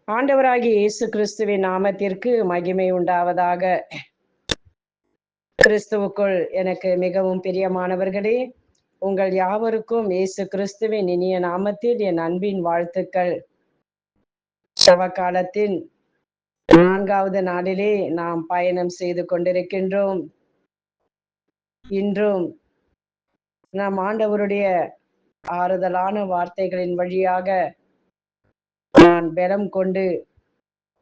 ஆண்டவராகிய இயேசு கிறிஸ்துவின் நாமத்திற்கு மகிமை உண்டாவதாக. கிறிஸ்துவுக்குள் எனக்கு மிகவும் பிரியமானவர்களே, உங்கள் யாவருக்கும் இயேசு கிறிஸ்துவின் இனிய நாமத்தில் என் அன்பின் வாழ்த்துக்கள். சவகாலத்தின் 4வது நாளிலே நாம் பயணம் செய்து கொண்டிருக்கின்றோம். இன்றும் நம் ஆண்டவருடைய ஆறுதலான வார்த்தைகளின் வழியாக நான் பலம் கொண்டு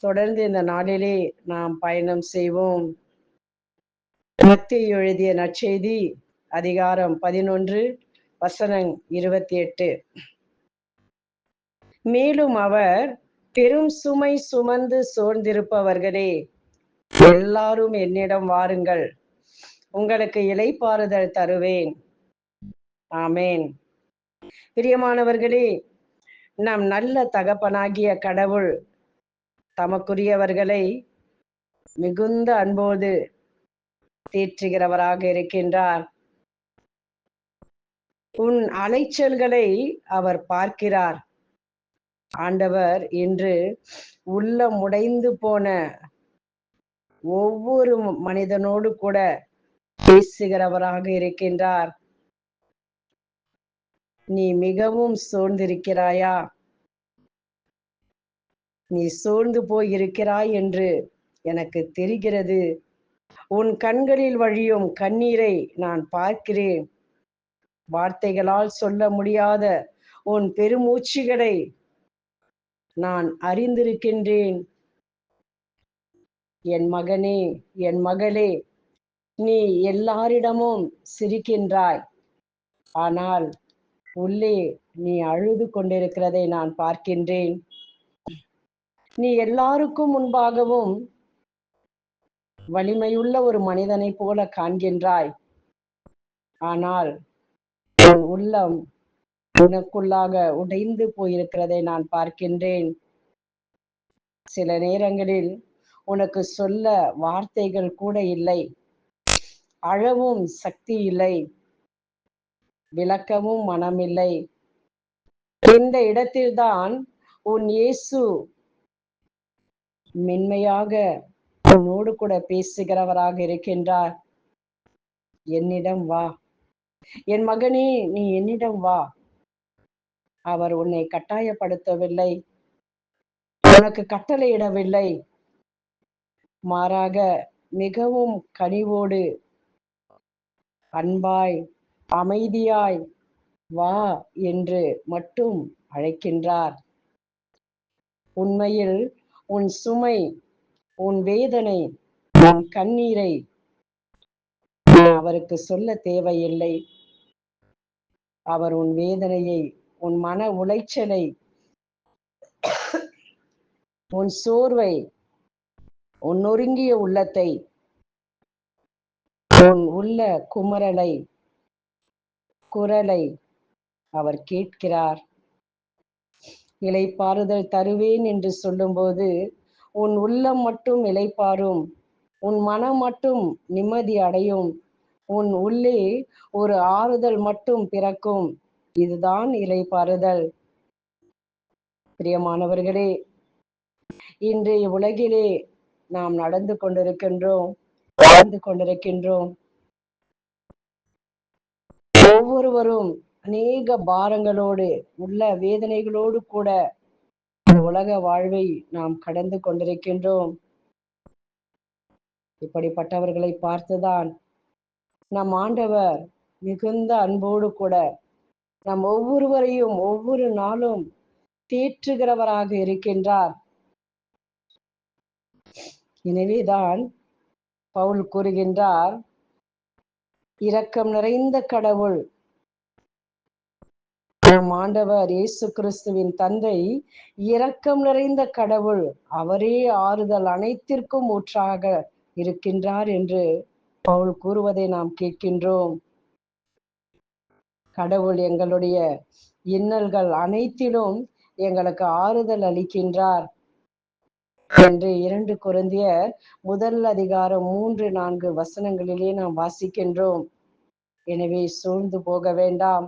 தொடர்ந்து இந்த நாளிலே நாம் பயணம் செய்வோம். மத்தேயு எழுதிய நற்செய்தி அதிகாரம் 11 வசனம் 28. மேலும் அவர், பெரும் சுமை சுமந்து சோர்ந்திருப்பவர்களே, எல்லாரும் என்னிடம் வாருங்கள், உங்களுக்கு இளைப்பாறுதல் தருவேன். ஆமேன். பிரியமானவர்களே, நம் நல்ல தகப்பனாகிய கடவுள் தமக்குரியவர்களை மிகுந்த அன்போடு தேற்றுகிறவராக இருக்கின்றார். உன் அலைச்சல்களை அவர் பார்க்கிறார். ஆண்டவர் இன்று உள்ளம் உடைந்து போன ஒவ்வொரு மனிதனோடு கூட பேசுகிறவராக இருக்கின்றார். நீ மிகவும் சோர்ந்திருக்கிறாயா? நீ சோர்ந்து போய் இருக்கிறாய் என்று எனக்கு தெரிகிறது. உன் கண்களில் வழியும் கண்ணீரை நான் பார்க்கிறேன். வார்த்தைகளால் சொல்ல முடியாத உன் பெருமூச்சுகளை நான் அறிந்திருக்கின்றேன். என் மகனே, என் மகளே, நீ எல்லாரிடமும் சிரிக்கின்றாய், ஆனால் உள்ளே நீ அழுது கொண்டிருக்கிறதை நான் பார்க்கின்றேன். நீ எல்லாருக்கும் முன்பாகவும் வலிமையுள்ள ஒரு மனிதனை போல காண்கின்றாய், ஆனால் உன் உள்ளம் உனக்குள்ளாக உடைந்து போயிருக்கிறதை நான் பார்க்கின்றேன். சில நேரங்களில் உனக்கு சொல்ல வார்த்தைகள் கூட இல்லை, அழவும் சக்தி இல்லை, விளக்கவும் மனமில்லை. இந்த இடத்தில்தான் உன் இயேசு மென்மையாக உன்னோடு கூட பேசுகிறவராக இருக்கின்றார். என்னிடம் வா, என் மகனே, நீ என்னிடம் வா. அவர் உன்னை கட்டாயப்படுத்தவில்லை, உனக்கு கட்டளையிடவில்லை. மாறாக மிகவும் கனிவோடு, அன்பாய், அமைதியாய் வா என்று மட்டும் அழைக்கின்றார். உண்மையில் உன் சுமை, உன் வேதனை, உன் கண்ணீரை அவருக்கு சொல்ல தேவையில்லை. அவர் உன் வேதனையை, உன் மன உளைச்சலை, உன் சோர்வை, உன் நொறுங்கிய உள்ளத்தை, உன் உள்ள குரலை அவர் கேட்கிறார். இளைப்பாறுதல் தருவேன் என்று சொல்லும்போது உன் உள்ளம் மட்டும் இளைப்பாறும், உன் மனம் மட்டும் நிம்மதி அடையும், உன் உள்ளே ஒரு ஆறுதல் மட்டும் பிறக்கும். இதுதான் இளைப்பாறுதல். பிரியமானவர்களே, இன்றைய உலகிலே நாம் நடந்து கொண்டிருக்கின்றோம், வாழ்ந்து கொண்டிருக்கின்றோம். ஒவ்வொருவரும் அநேக பாரங்களோடு, உள்ள வேதனைகளோடு கூட உலக வாழ்வை நாம் கடந்து கொண்டிருக்கின்றோம். இப்படிப்பட்டவர்களை பார்த்துதான் நம் ஆண்டவர் மிகுந்த அன்போடு கூட நம் ஒவ்வொருவரையும் ஒவ்வொரு நாளும் தேற்றுகிறவராக இருக்கின்றார். எனவேதான் பவுல் கூறுகின்றார், இரக்கம் நிறைந்த கடவுள், நம் ஆண்டவர் இயேசு கிறிஸ்துவின் தந்தை இரக்கம் நிறைந்த கடவுள், அவரே ஆறுதல் அனைத்திற்கும் ஊற்றாக இருக்கின்றார் என்று பவுல் கூறுவதை நாம் கேட்கின்றோம். கடவுள் எங்களுடைய இன்னல்கள் அனைத்திலும் எங்களுக்கு ஆறுதல் அளிக்கின்றார் என்று 2 கொரிந்தியர் 1 அதிகாரம் 3-4 வசனங்களிலே நாம் வாசிக்கின்றோம். எனவே சோர்ந்து போக வேண்டாம்.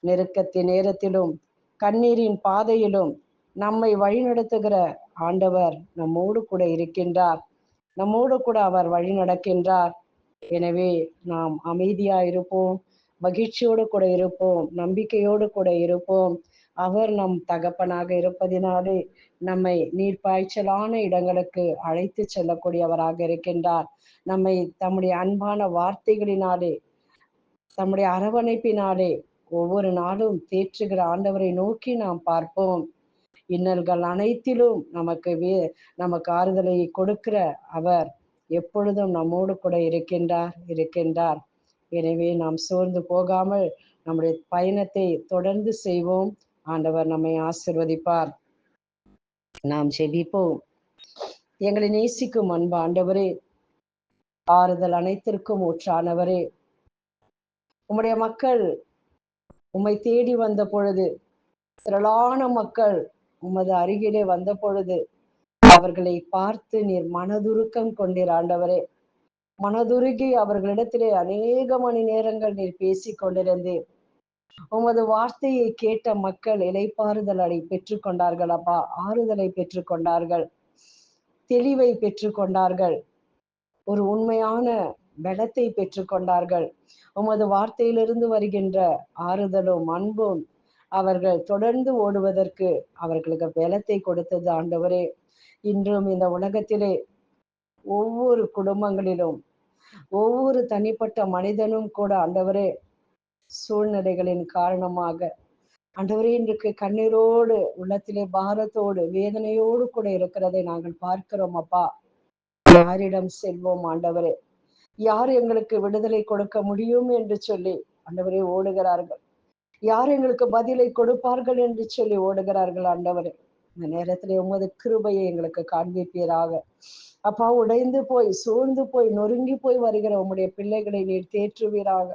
நெருக்கத்தின் நேரத்திலும், கண்ணீரின் பாதையிலும் நம்மை வழிநடத்துகிற ஆண்டவர் நம்மோடு கூட இருக்கின்றார். நம்மோடு கூட அவர் வழி நடக்கின்றார். எனவே நாம் அமைதியா இருப்போம், மகிழ்ச்சியோடு கூட இருப்போம், நம்பிக்கையோடு கூட இருப்போம். அவர் நம் தகப்பனாக இருப்பதினாலே நம்மை நீர்ப்பாய்ச்சலான இடங்களுக்கு அழைத்து செல்லக்கூடியவராக இருக்கின்றார். நம்மை தம்முடைய அன்பான வார்த்தைகளினாலே, தம்முடைய அரவணைப்பினாலே ஒவ்வொரு நாளும் தேற்றுகிற ஆண்டவரை நோக்கி நாம் பார்ப்போம். இன்னல்கள் அனைத்திலும் நமக்கு ஆறுதலை கொடுக்கிற அவர் எப்பொழுதும் நம்மோடு கூட இருக்கின்றார். எனவே நாம் சோர்ந்து போகாமல் நம்முடைய பயணத்தை தொடர்ந்து செய்வோம். ஆண்டவர் நம்மை ஆசிர்வதிப்பார். நாம் ஜெபிப்போம். எங்களை நேசிக்கும் அன்பு ஆண்டவரே, ஆறுதல் அனைத்திற்கும் ஊற்றானவரே, உம்முடைய மக்கள் உம்மை தேடி வந்த பொழுது, திரளான மக்கள் உமது அருகிலே வந்த பொழுது அவர்களை பார்த்து நீர் மனதுருக்கம் கொண்டீர் ஆண்டவரே. மனதுருகி அவர்களிடத்திலே அநேக மணி நேரங்கள் நீர் பேசி கொண்டிருந்தீர். உமது வார்த்தையை கேட்ட மக்கள் இளைப்பாறுதலை பெற்றுக் கொண்டார்கள் அப்பா. ஆறுதலை பெற்றுக் கொண்டார்கள், தெளிவை பெற்றுக் கொண்டார்கள், ஒரு உண்மையான பலத்தை பெற்றுக் கொண்டார்கள். உமது வார்த்தையிலிருந்து வருகின்ற ஆறுதலும் அன்பும் அவர்கள் தொடர்ந்து ஓடுவதற்கு அவர்களுக்கு பலத்தை கொடுத்தது ஆண்டவரே. இன்றும் இந்த உலகத்திலே ஒவ்வொரு குடும்பங்களிலும் ஒவ்வொரு தனிப்பட்ட மனிதனும் கூட ஆண்டவரே, சூழ்நிலைகளின் காரணமாக ஆண்டவரே இன்றைக்கு கண்ணீரோடு, உள்ளத்திலே பாரத்தோடு, வேதனையோடு கூட இருக்கிறதை நாங்கள் பார்க்கிறோம் அப்பா. யாரிடம் செல்வோம் ஆண்டவரே? யார் எங்களுக்கு விடுதலை கொடுக்க முடியும் என்று சொல்லி ஆண்டவரே ஓடுகிறார்கள். யார் எங்களுக்கு பதிலை கொடுப்பார்கள் என்று சொல்லி ஓடுகிறார்கள் ஆண்டவரே. இந்த நேரத்திலே உமது கிருபையை எங்களுக்கு காண்பிப்பீராக அப்பா. உடைந்து போய், சோர்ந்து போய், நொறுங்கி போய் வருகிற உம்முடைய பிள்ளைகளை நீர் தேற்றுவீராக.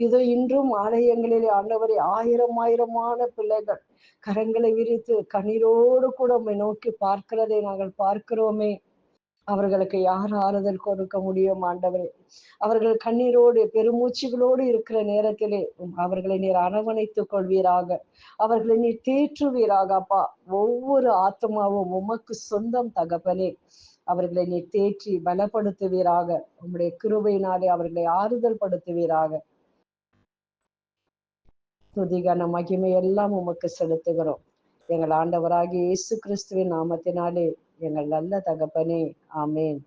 இதோ இன்றும் ஆலயங்களிலே ஆண்டவரே ஆயிரமான பிள்ளைகள் கரங்களை விரித்து கண்ணீரோடு கூட உம்மை நோக்கி பார்க்கிறதை நாங்கள் பார்க்கிறோமே. அவர்களுக்கு யார் ஆறுதல் கொடுக்க முடியும் ஆண்டவரே? அவர்கள் கண்ணீரோடு பெருமூச்சுகளோடு இருக்கிற நேரத்திலே அவர்களை நீர் அரவணைத்துக் கொள்வீராக, அவர்களை நீர் தேற்றுவீராக அப்பா. ஒவ்வொரு ஆத்மாவும் உமக்கு சொந்தம் தகப்பனே. அவர்களை நீர் தேற்றி பலப்படுத்துவீராக. உம்முடைய கிருபையினாலே அவர்களை ஆறுதல் படுத்துவீராக. துதிகன மகிமை எல்லாம் உமக்கு செலுத்துகிறோம். எங்கள் ஆண்டவராகிய இயேசு கிறிஸ்துவின் நாமத்தினாலே எங்கள் நல்ல தகப்பனே, ஆமேன்.